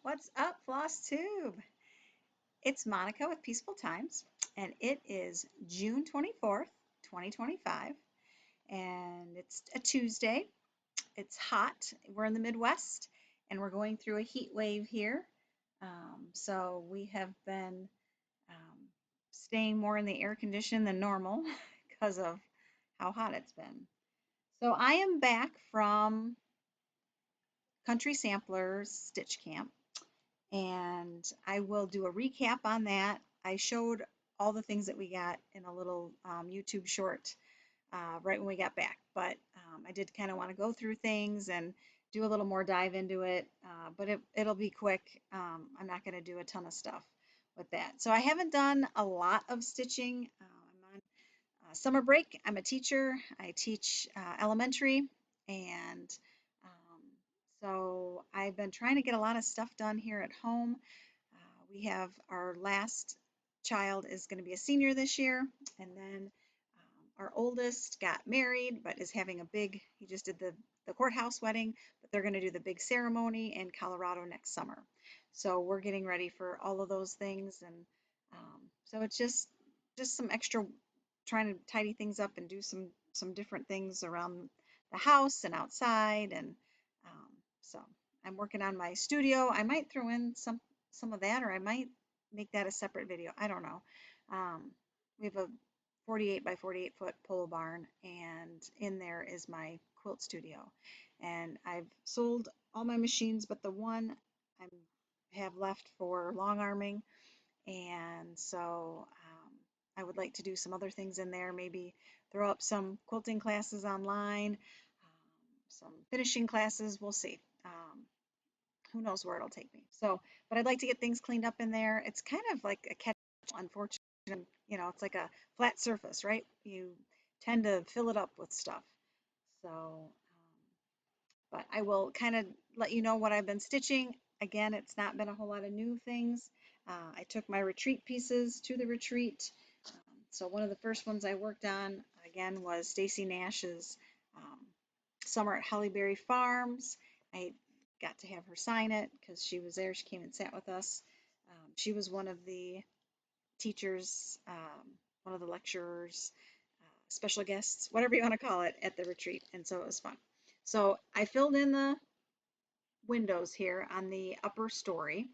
What's up, flosstube? It's Monica with Peaceful Times, and it is June 24th, 2025, and it's a Tuesday. It's hot. We're in the Midwest, and we're going through a heat wave here. So we have been um, staying more in the air condition than normal because of how hot it's been. So I am back from Country Samplers Stitch Camp, and I will do a recap on that. I showed all the things that we got in a little YouTube short right when we got back, but I did kind of want to go through things and do a little more dive into it, but it'll be quick. I'm not going to do a ton of stuff with that. So I haven't done a lot of stitching. I'm on summer break. I'm a teacher. I teach elementary, and so I've been trying to get a lot of stuff done here at home. We have our last child is going to be a senior this year, and then our oldest got married, but is having a big. He just did the courthouse wedding, but they're going to do the big ceremony in Colorado next summer. So we're getting ready for all of those things, and so it's just some extra trying to tidy things up and do some different things around the house and outside, and um, so I'm working on my studio. I might throw in some of that, or I might make that a separate video. I don't know. We have a 48 by 48 foot pole barn, and in there is my quilt studio. And I've sold all my machines, but the one I have left for long arming, and so I would like to do some other things in there, maybe throw up some quilting classes online, some finishing classes, we'll see. Who knows where it'll take me. So, but I'd like to get things cleaned up in there. It's kind of like a catch, unfortunately, it's like a flat surface, right? You tend to fill it up with stuff. So, but I will kind of let you know what I've been stitching. Again, it's not been a whole lot of new things. I took my retreat pieces to the retreat. So one of the first ones I worked on, again, was Stacy Nash's Summer at Hollyberry Farms. I got to have her sign it because she was there. She came and sat with us. She was one of the teachers, one of the lecturers, special guests, whatever you want to call it, at the retreat. And so it was fun. So I filled in the windows here on the upper story.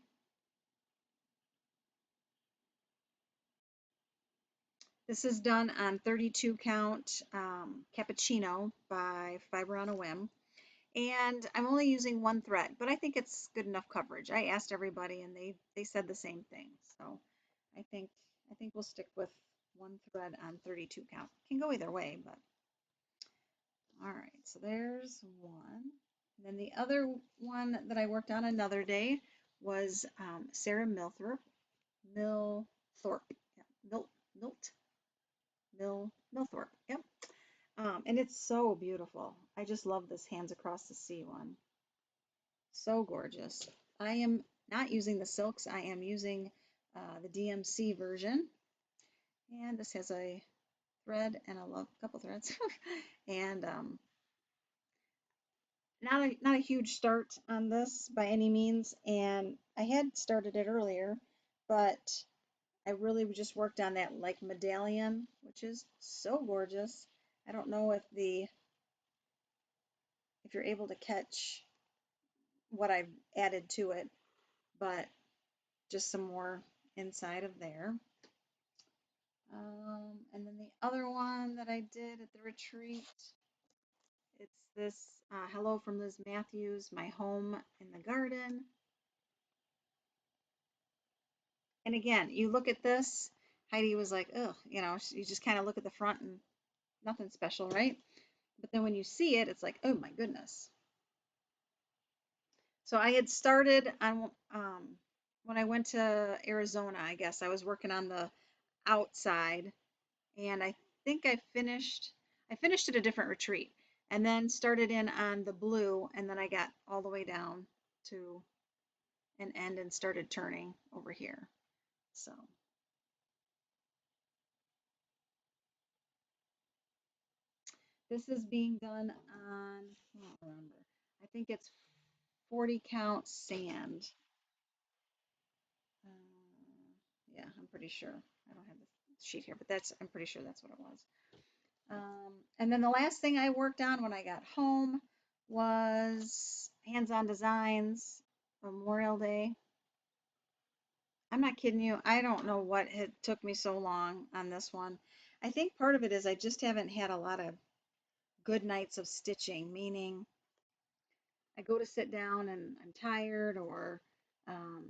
This is done on 32 count cappuccino by Fiber on a Whim. And I'm only using one thread, but I think it's good enough coverage. I asked everybody and they said the same thing. So I think we'll stick with one thread on 32 count. Can go either way, but all right. So there's one. And then the other one that I worked on another day was Sarah Milthrop. Milthorpe. Yeah, Milthorpe. Yep. And it's so beautiful. I just love this Hands Across the Sea one. So gorgeous. I am not using the silks. I am using the DMC version. And this has a thread and a couple threads. And not a huge start on this by any means. And I had started it earlier, but I really just worked on that like medallion, which is so gorgeous. I don't know if you're able to catch what I've added to it, but just some more inside of there. And then the other one that I did at the retreat, it's this Hello from Liz Matthews, My Home in the Garden. And again, you look at this, Heidi was like, oh, you just kind of look at the front and nothing special, right? But then when you see it, it's like, oh my goodness. So I had started on, when I went to Arizona, I guess I was working on the outside, and I think I finished at a different retreat, and then started in on the blue, and then I got all the way down to an end and started turning over here. So this is being done on, I don't remember, I think it's 40 count sand. Yeah, I'm pretty sure. I don't have the sheet here, but that's, I'm pretty sure that's what it was. And then the last thing I worked on when I got home was hands-on designs, Memorial Day. I'm not kidding you. I don't know what had took me so long on this one. I think part of it is I just haven't had a lot of good nights of stitching, meaning I go to sit down and I'm tired, or um,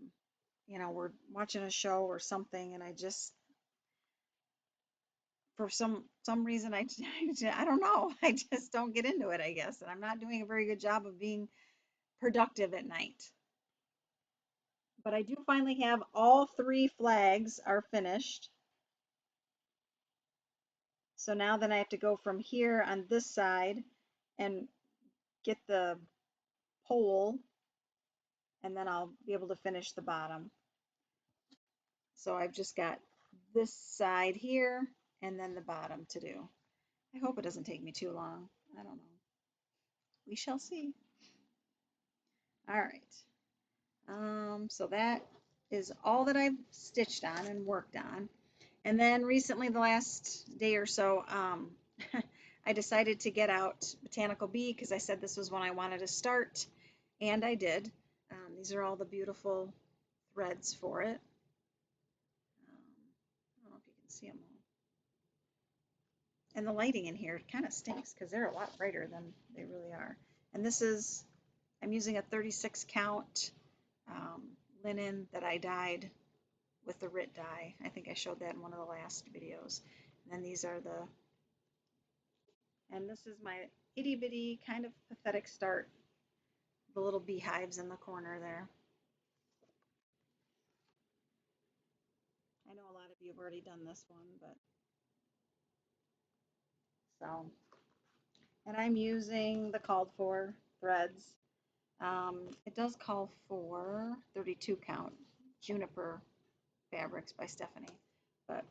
we're watching a show or something, and I just, for some reason, I don't know. I just don't get into it, I guess, and I'm not doing a very good job of being productive at night. But I do finally have all three flags are finished. So now then I have to go from here on this side and get the pole, and then I'll be able to finish the bottom. So I've just got this side here and then the bottom to do. I hope it doesn't take me too long. I don't know. We shall see. All right. So that is all that I've stitched on and worked on. And then recently, the last day or so, I decided to get out Botanical Bee because I said this was when I wanted to start, and I did. These are all the beautiful threads for it. I don't know if you can see them all. And the lighting in here kind of stinks because they're a lot brighter than they really are. And this is, I'm using a 36 count linen that I dyed with the Rit dye. I think I showed that in one of the last videos. And then these are and this is my itty bitty kind of pathetic start. The little beehives in the corner there. I know a lot of you have already done this one, but so, and I'm using the called for threads. It does call for 32 count Juniper Fabrics by Stephanie, but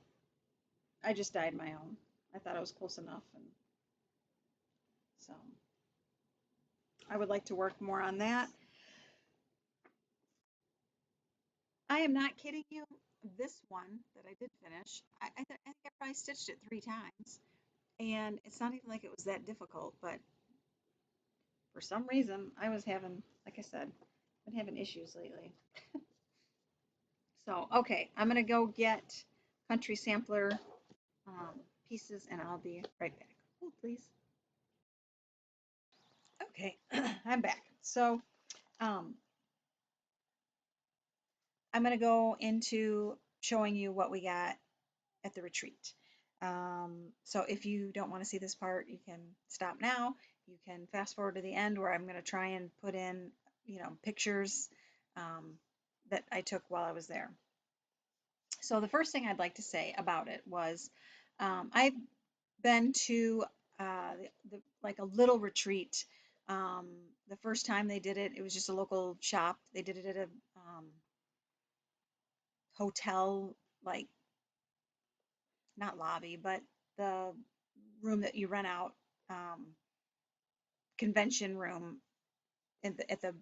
I just dyed my own. I thought it was close enough, and so I would like to work more on that. I am not kidding you. This one that I did finish, I think I probably stitched it 3 times, and it's not even like it was that difficult, but for some reason I was having, like I said, been having issues lately. So, okay, I'm gonna go get Country Sampler pieces, and I'll be right back. Hold, please. Okay, I'm back. So, um, I'm gonna go into showing you what we got at the retreat. So if you don't want to see this part, you can stop now. You can fast forward to the end where I'm going to try and put in, pictures that I took while I was there. So the first thing I'd like to say about it was I've been to like a little retreat. The first time they did it, it was just a local shop. They did it at a hotel, like not lobby, but the room that you rent out, um, convention room at the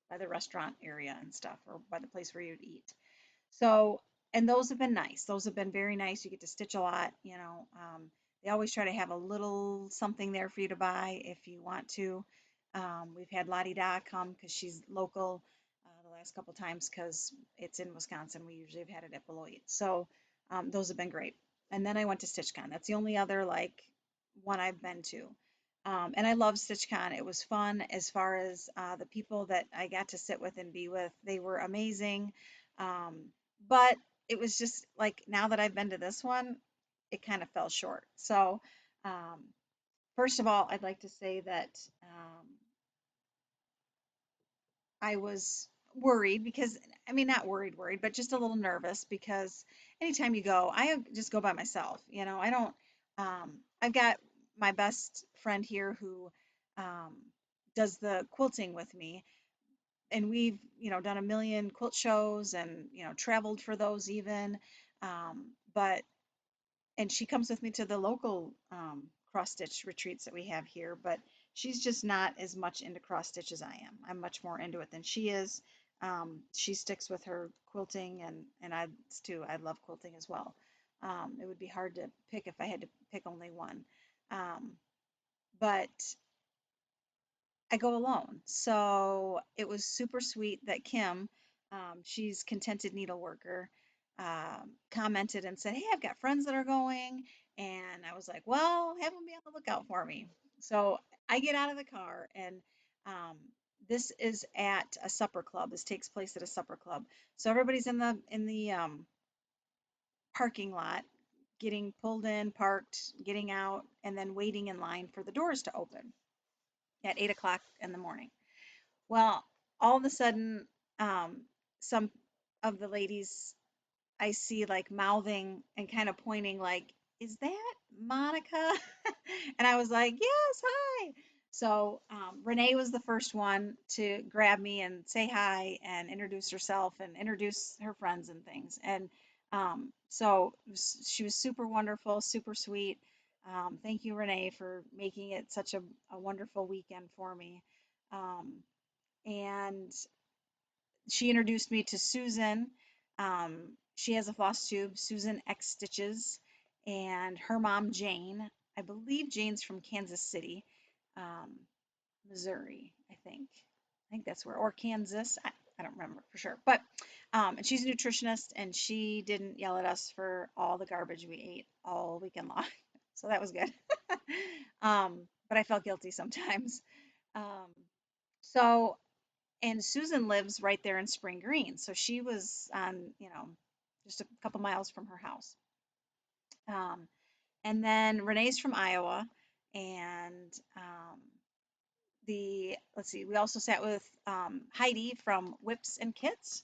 by the restaurant area and stuff, or by the place where you'd eat. So, and those have been nice. Those have been very nice. You get to stitch a lot. They always try to have a little something there for you to buy if you want to. We've had Lottie Da come because she's local the last couple times because it's in Wisconsin. We usually have had it at Beloit. So those have been great. And then I went to StitchCon. That's the only other like one I've been to. And I love StitchCon. It was fun as far as the people that I got to sit with and be with. They were amazing. But it was just like now that I've been to this one, it kind of fell short. So, um, first of all, I'd like to say that I was worried because, I mean, not worried, but just a little nervous because anytime you go, just go by myself. I don't, I've got my best friend here who um, does the quilting with me. And we've, done a million quilt shows and, traveled for those even. But and she comes with me to the local cross stitch retreats that we have here, but she's just not as much into cross stitch as I am. I'm much more into it than she is. She sticks with her quilting, and I too. I love quilting as well. It would be hard to pick if I had to pick only one. Um, but I go alone. So it was super sweet that Kim, she's contented needleworker, commented and said, "Hey, I've got friends that are going." And I was like, "Well, have them be on the lookout for me." So I get out of the car, and um, this is at a supper club. This takes place at a supper club. So everybody's in the parking lot, getting pulled in, parked, getting out, and then waiting in line for the doors to open at 8 o'clock in the morning. Well, all of a sudden, some of the ladies I see like mouthing and kind of pointing, like, "Is that Monica?" And I was like, "Yes, hi." So Renee was the first one to grab me and say hi and introduce herself and introduce her friends and things. And she was super wonderful, super sweet. Thank you, Renee, for making it such a wonderful weekend for me. Um, and she introduced me to Susan. She has a floss tube, Susan X Stitches, and her mom, Jane. I believe Jane's from Kansas City, um, Missouri, I think. I think that's where, or Kansas. I don't remember for sure. But, and she's a nutritionist, and she didn't yell at us for all the garbage we ate all weekend long. So that was good. But I felt guilty sometimes. Um, so and Susan lives right there in Spring Green, so she was on, just a couple miles from her house. Um, and then Renee's from Iowa, and let's see, we also sat with Heidi from Whips and Kits.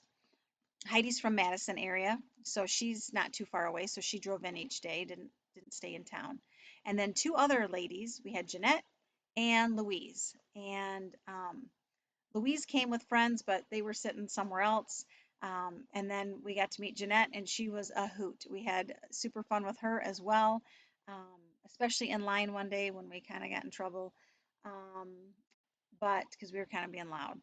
Heidi's from Madison area, so she's not too far away, so she drove in each day, didn't stay in town. And then two other ladies, we had Jeanette and Louise, and Louise came with friends, but they were sitting somewhere else. And then we got to meet Jeanette, and she was a hoot. We had super fun with her as well, especially in line one day when we kind of got in trouble, um, but because we were kind of being loud,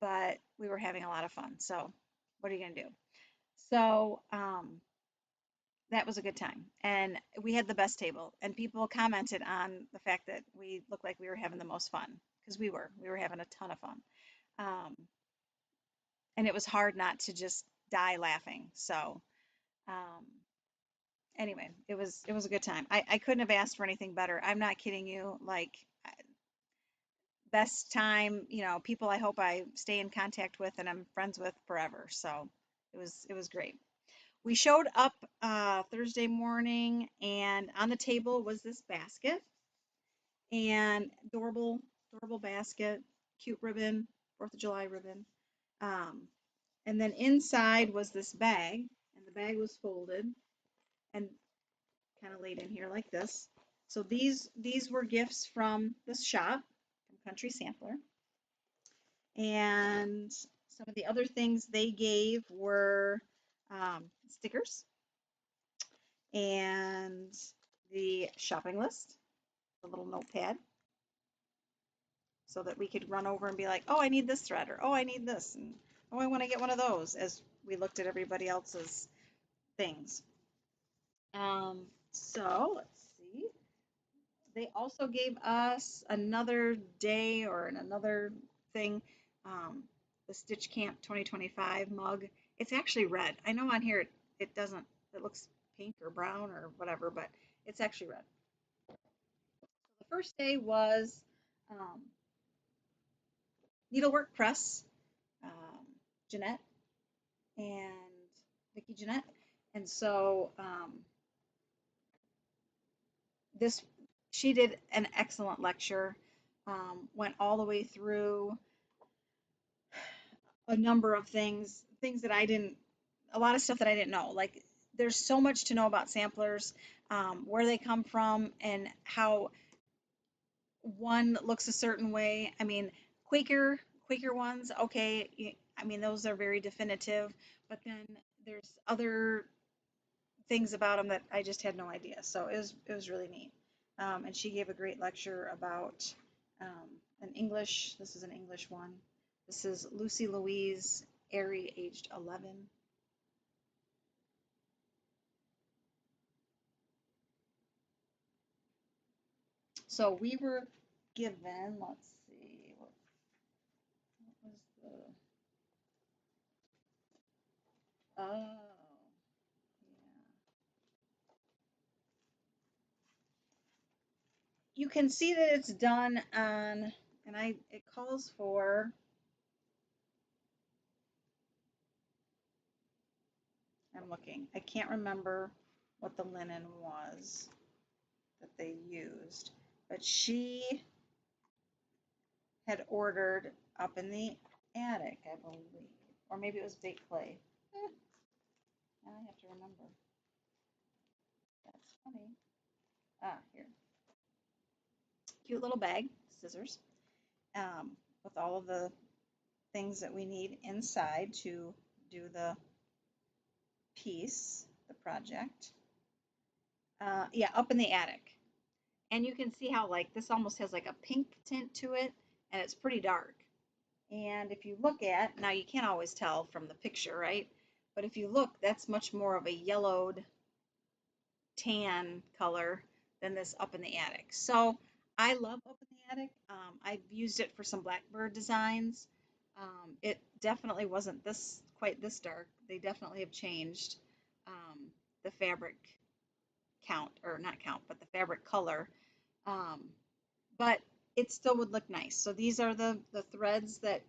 but we were having a lot of fun. So, what are you going to do? So, that was a good time. And we had the best table, and people commented on the fact that we looked like we were having the most fun because we were. We were having a ton of fun. Um, and it was hard not to just die laughing. So um, anyway, it was a good time. I couldn't have asked for anything better. I'm not kidding you. Like best time, people I hope I stay in contact with and I'm friends with forever. So it was great. We showed up Thursday morning, and on the table was this basket and adorable basket, cute ribbon, Fourth of July ribbon. Um, And then inside was this bag, and the bag was folded and kind of laid in here like this. So these were gifts from the shop, from Country Sampler. And some of the other things they gave were stickers and the shopping list, the little notepad, so that we could run over and be like, "Oh, I need this thread," or "Oh, I need this," and "Oh, I want to get one of those," as we looked at everybody else's things. So let's see. They also gave us another day or another thing, um, the Stitch Camp 2025 mug. It's actually red. I know on here it doesn't, it looks pink or brown or whatever, but it's actually red. The first day was um, needlework press, um, Jeanette and Vicki Jeanette. And so this she did an excellent lecture, went all the way through a number of things that I didn't, a lot of stuff that I didn't know. Like there's so much to know about samplers, where they come from, and how one looks a certain way. I mean, Quaker ones, okay. I mean, those are very definitive, but then there's other things about them that I just had no idea. So it was really neat. And she gave a great lecture about an English. This is an English one. This is Lucy Louise, Airy, aged 11. So we were given, let's see, what was the, oh, yeah. You can see that it's done on, and it calls for, I'm looking, I can't remember what the linen was that they used, but she had ordered up in the attic, I believe, or maybe it was baked clay. Now I have to remember. That's funny. Ah, here. Cute little bag, scissors, with all of the things that we need inside to do the piece, the project. Yeah, up in the attic. And you can see how like this almost has like a pink tint to it, and it's pretty dark. And if you look at, now you can't always tell from the picture, right? But if you look, that's much more of a yellowed tan color than this up in the attic. So I love up in the attic. I've used it for some blackbird designs. It definitely wasn't this quite this dark. They definitely have changed the fabric count, or not count, but the fabric color. Um, but it still would look nice. So these are the threads that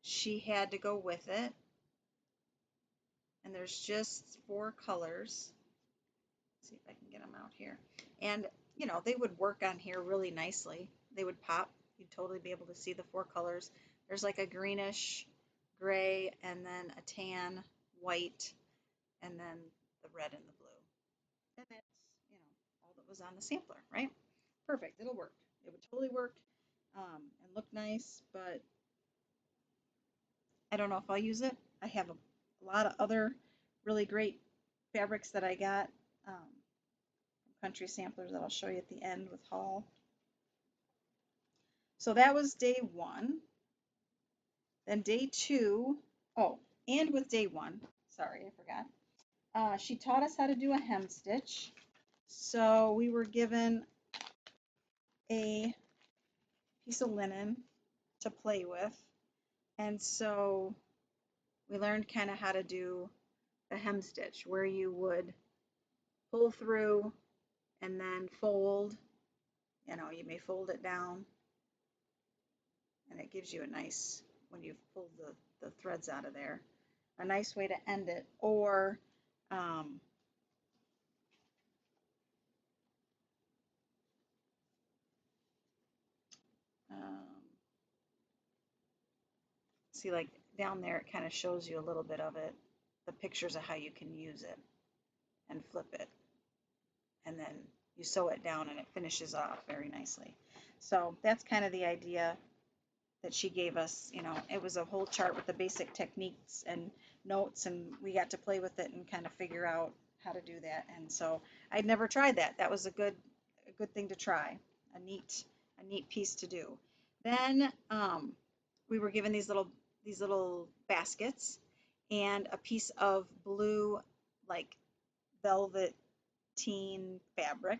she had to go with it. And there's just 4 colors. Let's see if I can get them out here. And, you know, they would work on here really nicely. They would pop. You'd totally be able to see the 4 colors. There's like a greenish, gray, and then a tan, white, and then the red and the blue. And that's, you know, all that was on the sampler, right? Perfect. It'll work. It would totally work and look nice, but I don't know if I'll use it. I have a lot of other really great fabrics that I got country samplers that I'll show you at the end with haul. So that was day 1. Then day 2, oh, and with day 1, sorry, I forgot. She taught us how to do a hem stitch. So we were given a piece of linen to play with. And so we learned kind of how to do the hem stitch, where you would pull through and then fold. You know, you may fold it down, and it gives you a nice, when you've pulled the threads out of there, a nice way to end it. Or um, um, see, like down there, it kind of shows you a little bit of it, the pictures of how you can use it and flip it. And then you sew it down and it finishes off very nicely. So that's kind of the idea that she gave us. You know, it was a whole chart with the basic techniques and notes, and we got to play with it and kind of figure out how to do that. And so I'd never tried that. That was a good thing to try, a neat piece to do. Then we were given these little baskets and a piece of blue, like velveteen fabric,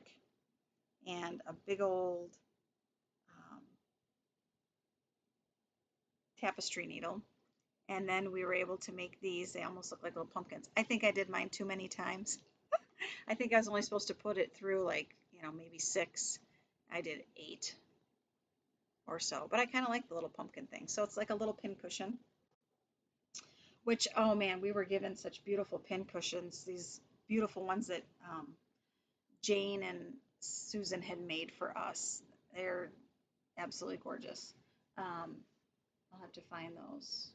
and a big old tapestry needle. And then we were able to make these. They almost look like little pumpkins. I think I did mine too many times. I think I was only supposed to put it through like, you know, maybe 6. I did 8 or so, but I kind of like the little pumpkin thing. So it's like a little pin cushion, which, oh man, we were given such beautiful pin cushions, these beautiful ones that Jane and Susan had made for us. They're absolutely gorgeous. I'll have to find those.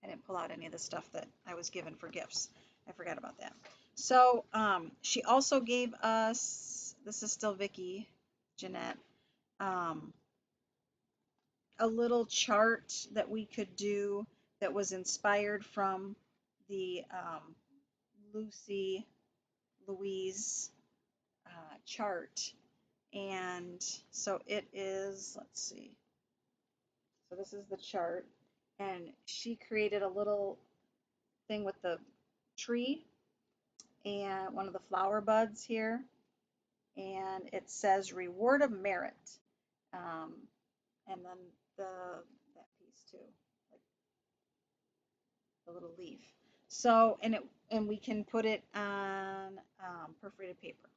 I didn't pull out any of the stuff that I was given for gifts. I forgot about that. So she also gave us, this is still Vicki, Jeanette, a little chart that we could do that was inspired from the Lucy Louise chart. And so it is, let's see. So this is the chart, and she created a little thing with the tree and one of the flower buds here, and it says reward of merit, um, and then that piece too, like the little leaf. So and we can put it on perforated paper.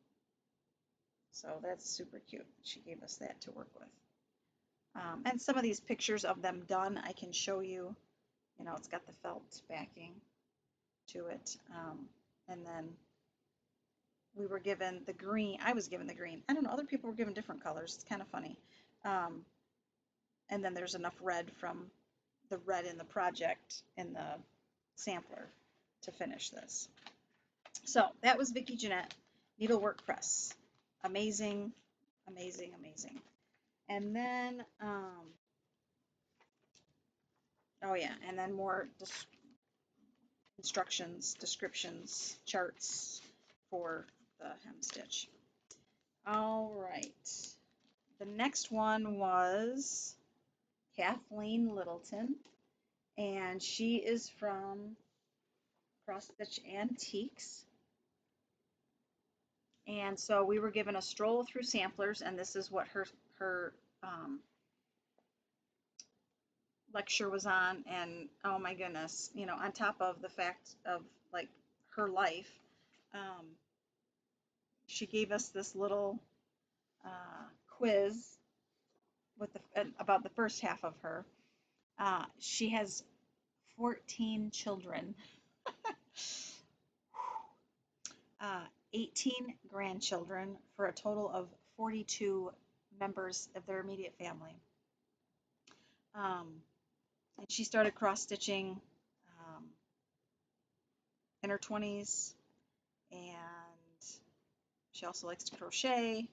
So that's super cute. She gave us that to work with. And some of these pictures of them done, I can show you. You know, it's got the felt backing to it. And then we were given the green. I was given the green. I don't know, other people were given different colors. It's kind of funny. And then there's enough red from the red in the project in the sampler to finish this. So that was Vicki Jeanette Needlework Press. Amazing, amazing, amazing. And then, oh yeah, and then more instructions, descriptions, charts for the hem stitch. All right. The next one was Kathleen Littleton, and she is from Cross Stitch Antiques. And so we were given a stroll through samplers, and this is what her lecture was on. And oh my goodness, you know, on top of the fact of like her life, she gave us this little quiz with about the first half of her. She has 14 children, 18 grandchildren, for a total of 42 members of their immediate family. And she started cross stitching in her 20s, and she also likes to crochet.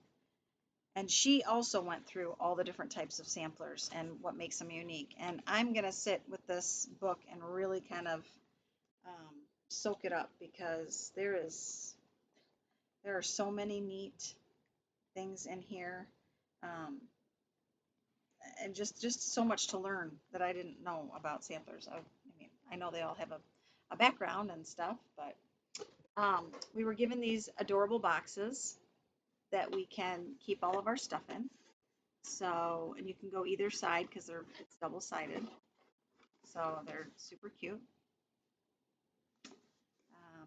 And she also went through all the different types of samplers and what makes them unique. And I'm going to sit with this book and really kind of soak it up, because there are so many neat things in here, and just so much to learn that I didn't know about samplers. I mean, I know they all have a background and stuff, but we were given these adorable boxes that we can keep all of our stuff in. So, and you can go either side because it's double-sided. So they're super cute.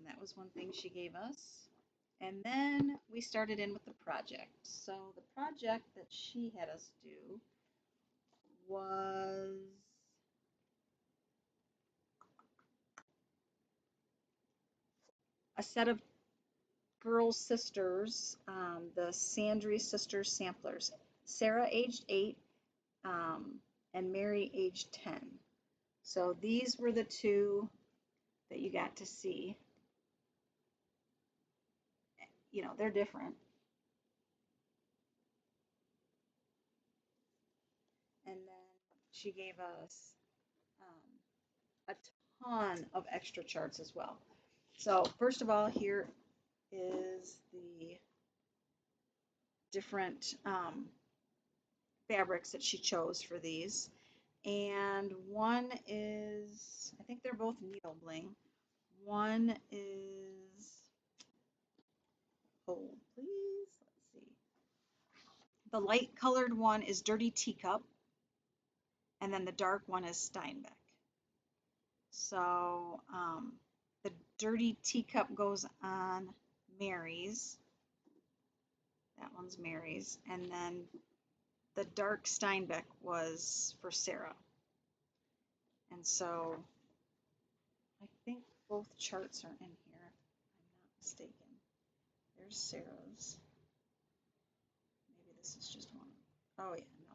That was one thing she gave us. And then we started in with the project. So the project that she had us do was a set of girls' sisters, the Sandry sisters samplers. Sarah, aged 8, and Mary, aged 10. So these were the two that you got to see. You know, they're different. And then she gave us a ton of extra charts as well. So first of all, here is the different fabrics that she chose for these. And one is, I think they're both needle bling. One is, hold please, let's see. The light colored one is Dirty Teacup, and then the dark one is Steinbeck. So the Dirty Teacup goes on Mary's. That one's Mary's. And then the dark Steinbeck was for Sarah. And so I think both charts are in here, if I'm not mistaken. There's Sarah's. Maybe this is just one. Oh yeah, no.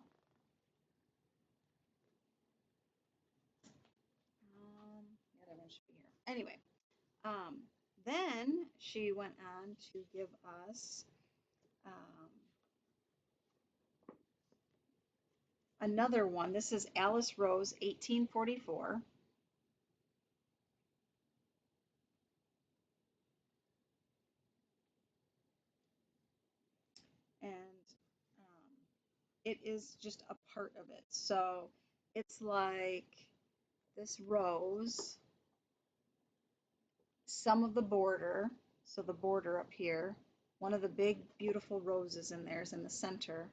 The other one should be here. Anyway, then she went on to give us another one. This is Alice Rose, 1844. And it is just a part of it. So It's like this rose, some of the border, so the border up here, one of the big beautiful roses in there is in the center,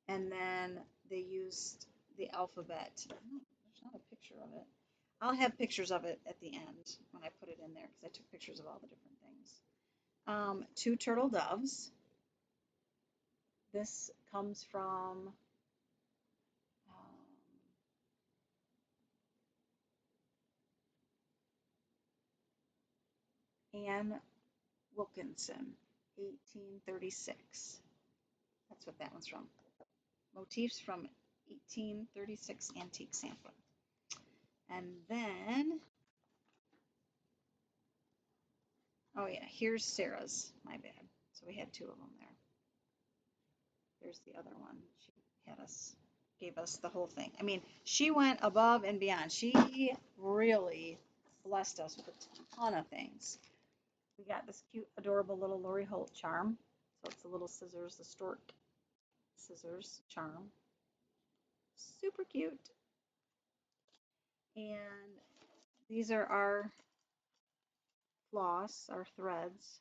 and then they used the alphabet. Oh, there's not a picture of it. I'll have pictures of it at the end when I put it in there because I took pictures of all the different things. Two turtle doves. This comes from Anne Wilkinson, 1836. That's what that one's from. Motifs from 1836 antique sampler. And then, oh yeah, here's Sarah's. My bad. So we had two of them there. Here's the other one. She had us, gave us the whole thing. I mean, she went above and beyond. She really blessed us with a ton of things. We got this cute, adorable little Lori Holt charm. So it's the little scissors, the stork scissors charm. Super cute. And these are our floss, our threads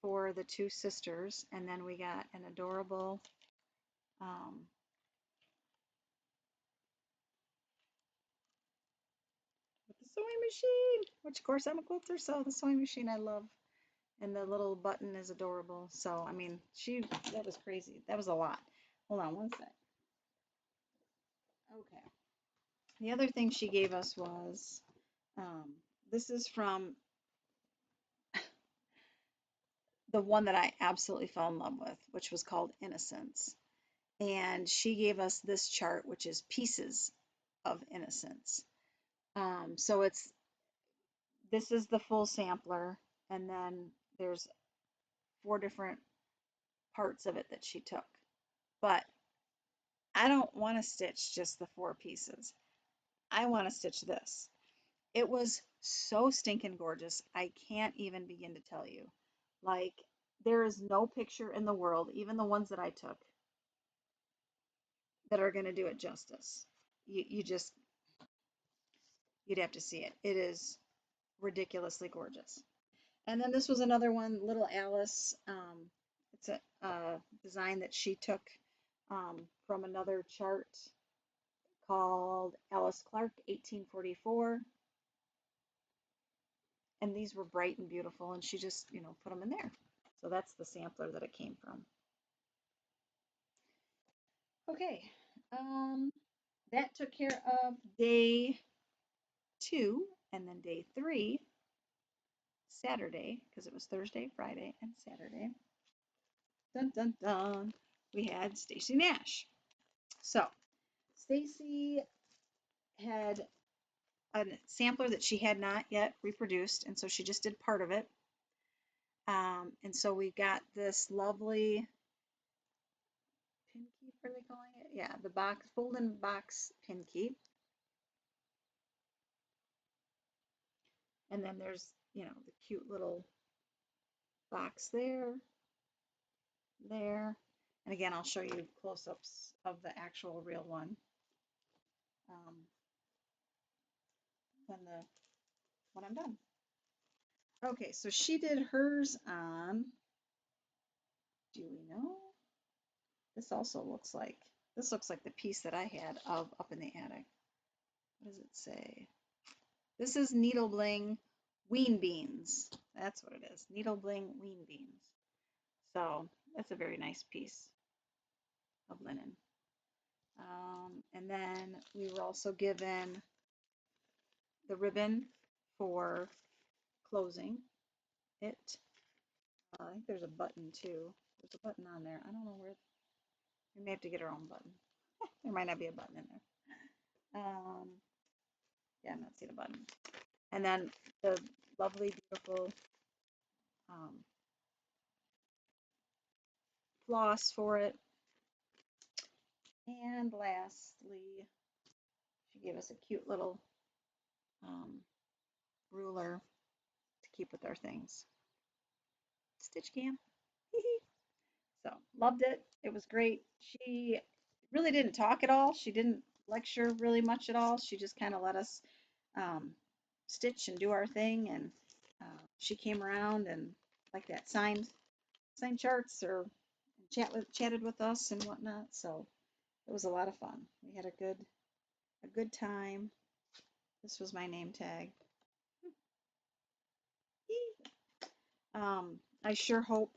for the two sisters. And then we got an adorable with the sewing machine, which of course I'm a quilter, so the sewing machine I love. And the little button is adorable. So, I mean, that was crazy. That was a lot. Hold on one sec. Okay. The other thing she gave us was, this is from the one that I absolutely fell in love with, which was called Innocence. And she gave us this chart, which is Pieces of Innocence. So this is the full sampler, and then there's 4 different parts of it that she took. But I don't want to stitch just the 4 pieces. I want to stitch this. It was so stinking gorgeous. I can't even begin to tell you. Like, there is no picture in the world, even the ones that I took, that are going to do it justice. You'd have to see it. It is ridiculously gorgeous. And then this was another one, Little Alice. It's a design that she took from another chart called Alice Clark, 1844. And these were bright and beautiful, and she just, put them in there. So that's the sampler that it came from. Okay, that took care of day 2, and then day 3, Saturday, because it was Thursday, Friday, and Saturday. Dun dun dun. We had Stacy Nash. So Stacy had a sampler that she had not yet reproduced, and so she just did part of it. And so we got this lovely pin keep, are they calling it? Yeah, the box, fold-in box pin keep. And then there's, the cute little box there. And again, I'll show you close-ups of the actual real one when I'm done. Okay, so she did hers on, do we know? This looks like the piece that I had of up in the attic. What does it say? This is Needle Bling Ween Beans. That's what it is. Needle Bling Ween Beans. So that's a very nice piece of linen. And then we were also given the ribbon for closing it. I think there's a button too. There's a button on there. I don't know where. We may have to get our own button. There might not be a button in there. Yeah, I'm not seeing a button. And then the lovely, beautiful floss for it. And lastly, she gave us a cute little ruler to keep with our things. Stitch cam. So loved it. It was great. She really didn't talk at all. She didn't lecture really much at all. She just kind of let us um, stitch and do our thing, and she came around and like that signed charts or chatted with us and whatnot. So it was a lot of fun. We had a good time. This was my name tag. I sure hope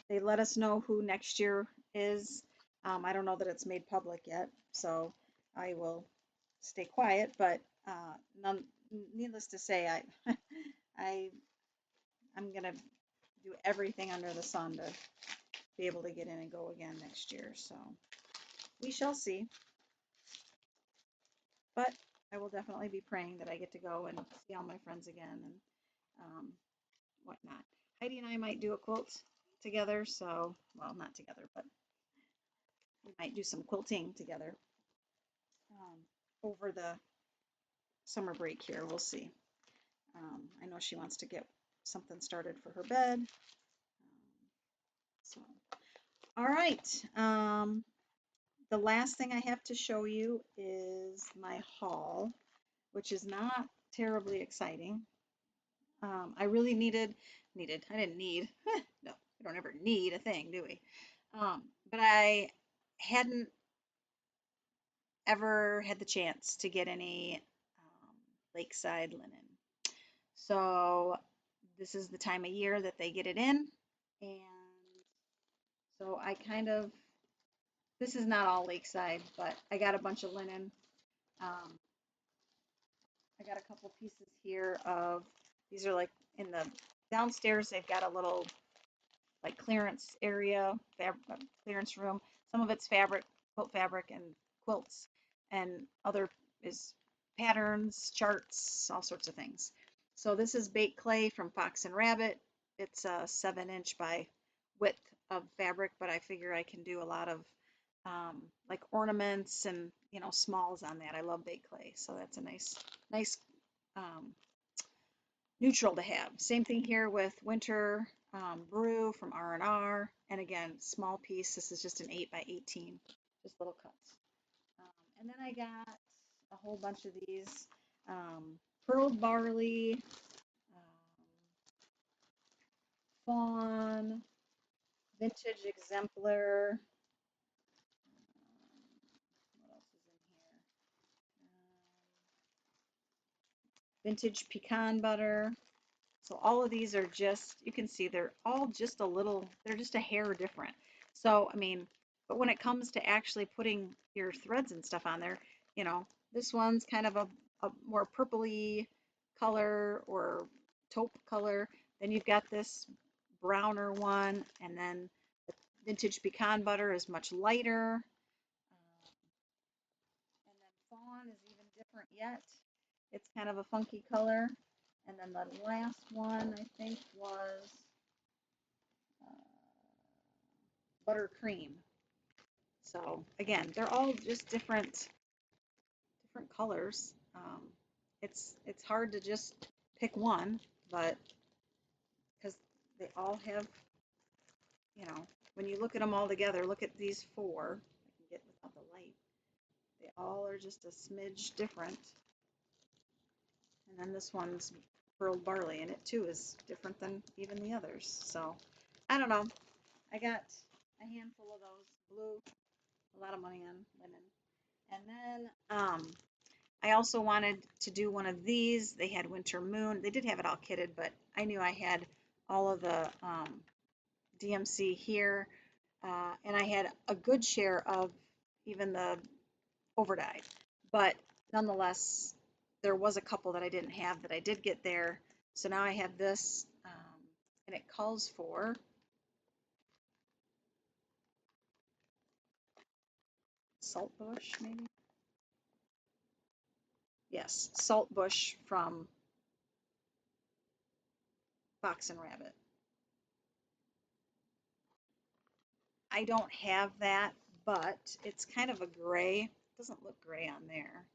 they let us know who next year is. I don't know that it's made public yet, so I will stay quiet. But needless to say, I, I'm gonna do everything under the sun to be able to get in and go again next year. So we shall see. But I will definitely be praying that I get to go and see all my friends again and whatnot. Heidi and I might do a quilt together. So, well, not together, but we might do some quilting together over the summer break here. We'll see. I know she wants to get something started for her bed. So, all right. The last thing I have to show you is my haul, which is not terribly exciting. I really I didn't need, no, we don't ever need a thing, do we? But I hadn't ever had the chance to get any lakeside linen. So this is the time of year that they get it in. And so this is not all lakeside, but I got a bunch of linen. Um, I got a couple pieces here these are like in the downstairs, they've got a little like clearance area, clearance room. Some of it's fabric, quilt fabric and quilts, and other is patterns, charts, all sorts of things. So this is baked clay from Fox and Rabbit. It's a 7-inch by width of fabric, but I figure I can do a lot of like ornaments and smalls on that. I love baked clay, so that's a nice um, neutral to have. Same thing here with Winter Brew from R&R. And again, small piece. This is just an 8 by 18, just little cuts. And then I got a whole bunch of these pearled barley, fawn, vintage exemplar. What else is in here? Vintage pecan butter. So all of these are just, you can see they're all just they're just a hair different. So, I mean, but when it comes to actually putting your threads and stuff on there, this one's kind of a more purpley color or taupe color. Then you've got this browner one, and then the vintage pecan butter is much lighter. And then fawn is even different yet. It's kind of a funky color. And then the last one, I think, was buttercream. So again, they're all just different colors. It's hard to just pick one, but because they all have, when you look at them all together, look at these four. I can get without the light. They all are just a smidge different. And then this one's pearled barley, and it too is different than even the others. So I don't know. I got a handful of those. Blue, a lot of money on linen. And then I also wanted to do one of these. They had Winter Moon. They did have it all kitted, but I knew I had all of the DMC here. And I had a good share of even the overdyed. But nonetheless, there was a couple that I didn't have that I did get there. So now I have this, and it calls for saltbush, maybe? Yes, saltbush from Fox and Rabbit. I don't have that, but it's kind of a gray. It doesn't look gray on there.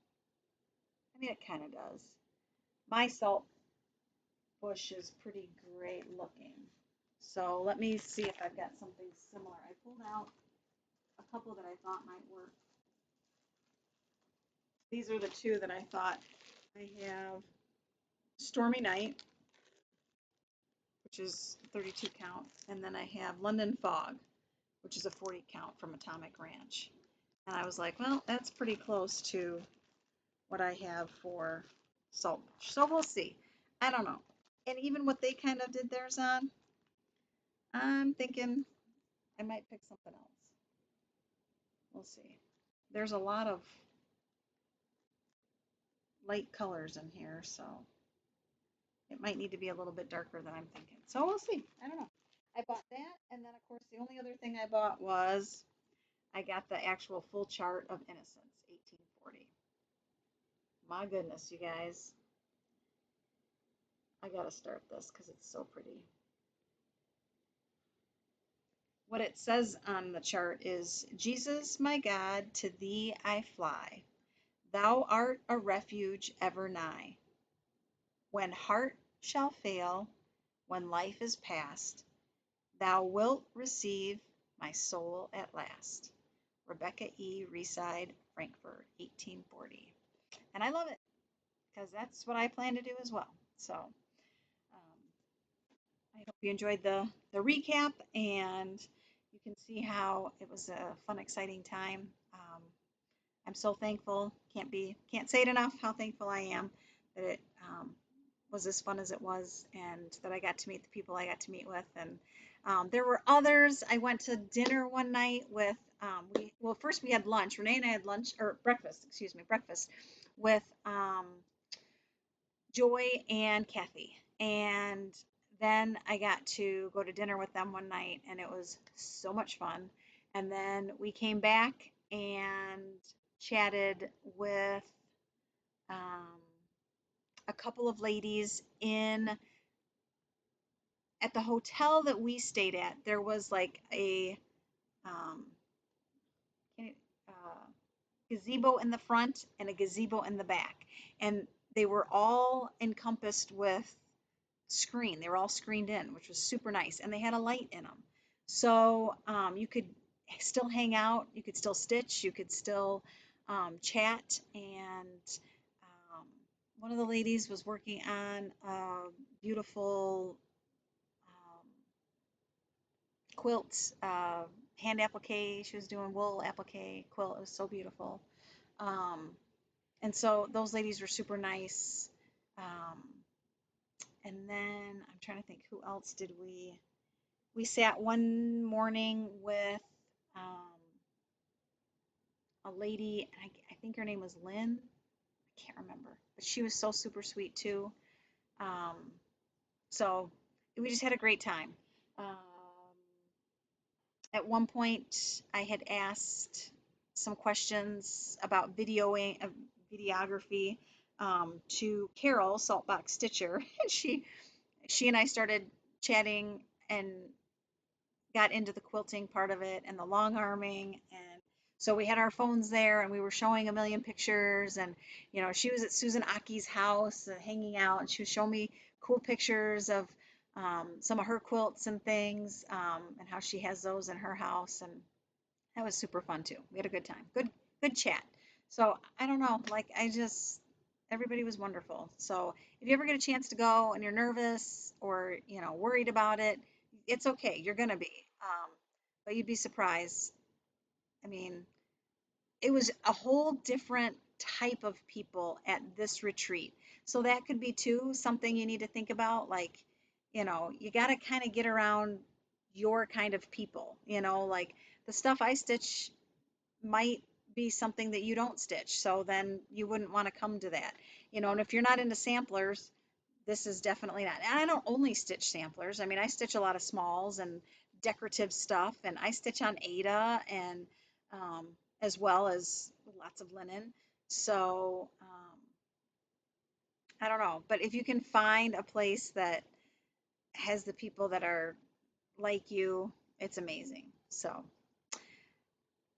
I mean, it kind of does. My salt bush is pretty gray looking. So let me see if I've got something similar. I pulled out a couple that I thought might work. these are the two that I thought. I have Stormy Night, which is 32 count, and then I have London Fog, which is a 40 count from Atomic Ranch. And I was like, well, that's pretty close to what I have for Saltbush. So we'll see. I don't know. And even what they kind of did theirs on, I'm thinking I might pick something else. We'll see. There's a lot of light colors in here, so it might need to be a little bit darker than I'm thinking. So we'll see. I don't know. I bought that, and then of course the only other thing I bought was I got the actual full chart of Innocence, 1840. My goodness, you guys. I gotta start this because it's so pretty. What it says on the chart is, Jesus, my God, to thee I fly. Thou art a refuge ever nigh. When heart shall fail, when life is past, thou wilt receive my soul at last. Rebecca E. Reside, Frankfurt, 1840. And I love it because that's what I plan to do as well. So I hope you enjoyed the recap, and you can see how it was a fun, exciting time. I'm so thankful. Can't say it enough how thankful I am that it was as fun as it was, and that I got to meet the people I got to meet with. And there were others. I went to dinner one night with first we had lunch. Renee and I had breakfast with Joy and Kathy, and then I got to go to dinner with them one night, and it was so much fun. And then we came back and chatted with a couple of ladies at the hotel that we stayed at. There was like a gazebo in the front and a gazebo in the back, and they were all encompassed with screen. They were all screened in, which was super nice, and they had a light in them, so you could still hang out, you could still stitch, you could still chat. And one of the ladies was working on a beautiful quilt, hand applique. She was doing wool applique quilt. It was so beautiful. And so those ladies were super nice. And then I'm trying to think, who else did we sat one morning with a lady, and I think her name was Lynn. I can't remember, but she was so super sweet too. So we just had a great time. At one point, I had asked some questions about videography to Carol, Saltbox Stitcher, and she and I started chatting and got into the quilting part of it and the long arming. And so we had our phones there, and we were showing a million pictures. And she was at Susan Aki's house hanging out, and she was showing me cool pictures of some of her quilts and things, and how she has those in her house. And that was super fun too. We had a good time. Good chat. So I don't know, like everybody was wonderful. So if you ever get a chance to go and you're nervous or worried about it, it's okay. You're gonna be, but you'd be surprised. I mean, it was a whole different type of people at this retreat. So that could be too something you need to think about. Like, you got to kind of get around your kind of people. Like the stuff I stitch might be something that you don't stitch, so then you wouldn't want to come to that. And if you're not into samplers, this is definitely not. And I don't only stitch samplers. I mean, I stitch a lot of smalls and decorative stuff, and I stitch on Ada, and as well as lots of linen. So I don't know, but if you can find a place that has the people that are like you, it's amazing. So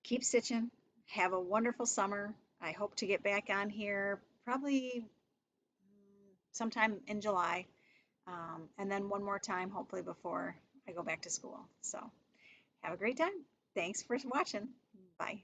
keep stitching. Have a wonderful summer. I hope to get back on here probably sometime in July, and then one more time, hopefully before I go back to school. So have a great time. Thanks for watching. Bye.